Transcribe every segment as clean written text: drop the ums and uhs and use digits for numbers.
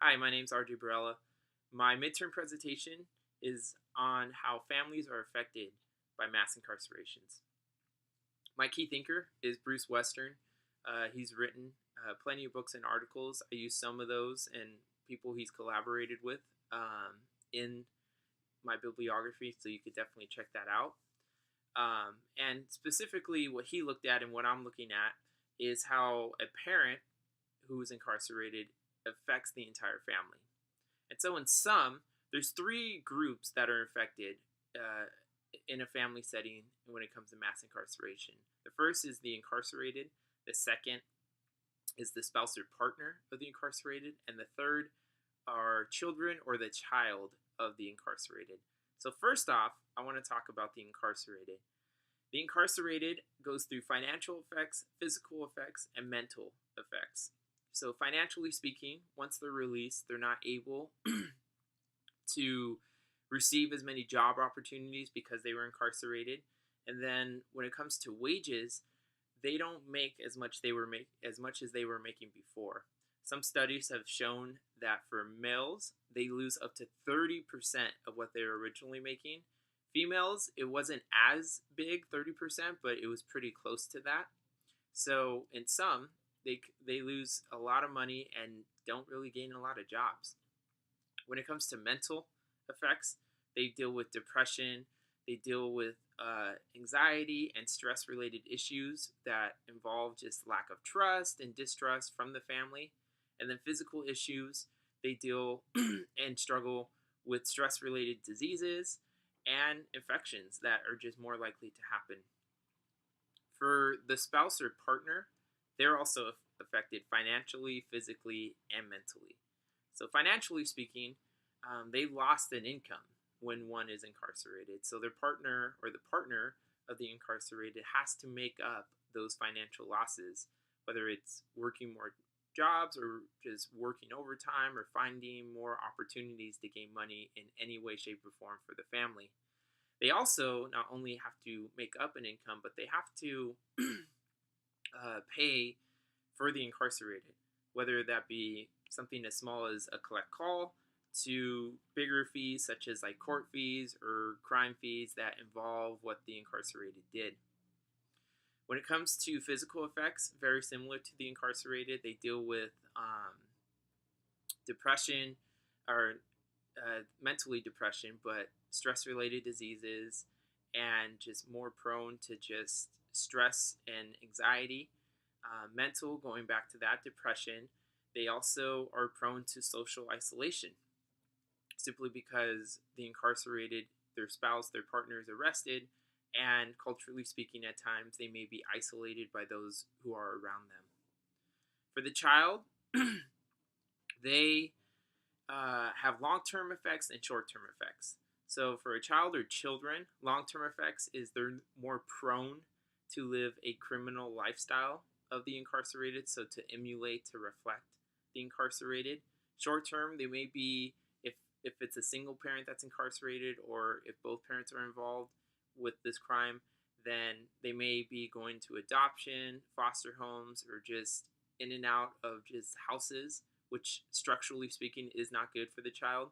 Hi, my name's RJ Barella. My midterm presentation is on how families are affected by mass incarcerations. My key thinker is Bruce Western. He's written plenty of books and articles. I use some of those and people he's collaborated with in my bibliography, so you could definitely check that out. And specifically, what he looked at and what I'm looking at is how a parent who is incarcerated affects the entire family. And so in sum, there's three groups that are affected in a family setting when it comes to mass incarceration. The first is the incarcerated. The second is the spouse or partner of the incarcerated. And the third are children or the child of the incarcerated. So first off, I want to talk about the incarcerated. The incarcerated goes through financial effects, physical effects, and mental effects. So financially speaking, once they're released, they're not able to receive as many job opportunities because they were incarcerated. And then when it comes to wages, they don't make as much as they were making before. Some studies have shown that for males, they lose up to 30% of what they were originally making. Females, it wasn't as big, 30%, but it was pretty close to that. So in sum, they lose a lot of money and don't really gain a lot of jobs. When it comes to mental effects, they deal with depression, they deal with anxiety and stress-related issues that involve just lack of trust and distrust from the family. And then physical issues, they deal and struggle with stress-related diseases and infections that are just more likely to happen. For the spouse or partner, they're also affected financially, physically, and mentally. So financially speaking, they lost an income when one is incarcerated. So their partner or the partner of the incarcerated has to make up those financial losses, whether it's working more jobs or just working overtime or finding more opportunities to gain money in any way, shape, or form for the family. They also not only have to make up an income, but they have to pay for the incarcerated, whether that be something as small as a collect call to bigger fees such as like court fees or crime fees that involve what the incarcerated did. When it comes to physical effects, very similar to the incarcerated, they deal with depression or mentally depression, but stress-related diseases and just more prone to just stress and anxiety. Mental, going back to that, depression, they also are prone to social isolation simply because the incarcerated, their spouse, their partner is arrested, and culturally speaking, at times they may be isolated by those who are around them. For the child, they have long-term effects and short-term effects. So for a child or children, long-term effects is they're more prone to live a criminal lifestyle of the incarcerated, so to emulate, to reflect the incarcerated. Short-term, they may be, if it's a single parent that's incarcerated or if both parents are involved with this crime, then they may be going to adoption, foster homes, or just in and out of just houses, which structurally speaking is not good for the child.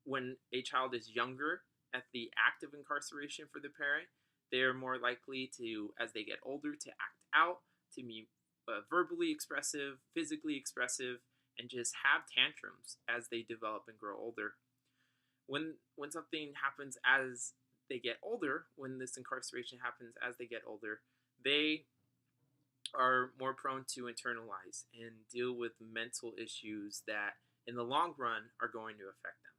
When a child is younger at the act of incarceration for the parent, they're more likely to, as they get older, to act out, to be verbally expressive, physically expressive, and just have tantrums as they develop and grow older. When something happens as they get older, when this incarceration happens as they get older, they are more prone to internalize and deal with mental issues that in the long run are going to affect them.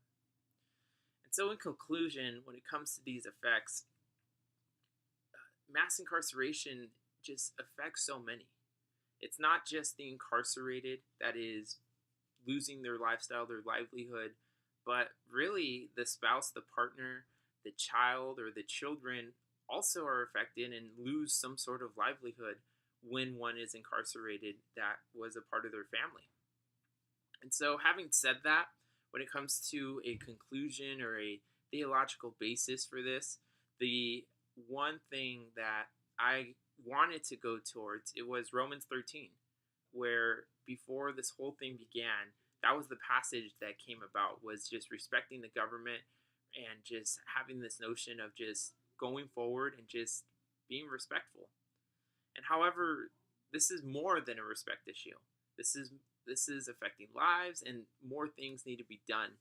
And so in conclusion, when it comes to these effects, mass incarceration just affects so many. It's not just the incarcerated that is losing their lifestyle, their livelihood, but really the spouse, the partner, the child, or the children also are affected and lose some sort of livelihood when one is incarcerated that was a part of their family. And so having said that, when it comes to a conclusion or a theological basis for this, the one thing that I wanted to go towards, it was Romans 13, where before this whole thing began, that was the passage that came about, was just respecting the government and just having this notion of just going forward and just being respectful. And however, this is more than a respect issue. This is affecting lives, and more things need to be done.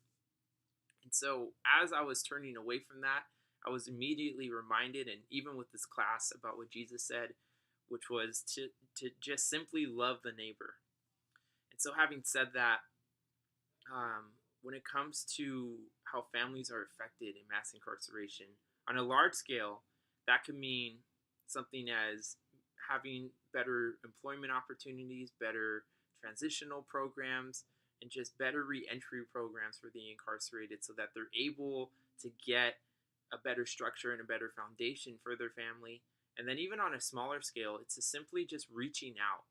And so as I was turning away from that, I was immediately reminded, and even with this class, about what Jesus said, which was to just simply love the neighbor. And so having said that, when it comes to how families are affected in mass incarceration, on a large scale, that could mean something as having better employment opportunities, better transitional programs, and just better reentry programs for the incarcerated so that they're able to get a better structure and a better foundation for their family. And then even on a smaller scale, it's to simply just reaching out.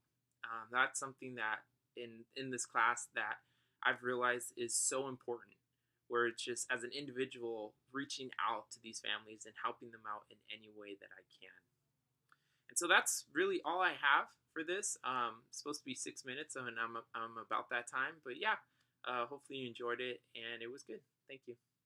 That's something that in this class that I've realized is so important, where it's just as an individual reaching out to these families and helping them out in any way that I can. And so that's really all I have for this. It's supposed to be 6 minutes, and I'm about that time. But yeah, hopefully you enjoyed it, and it was good. Thank you.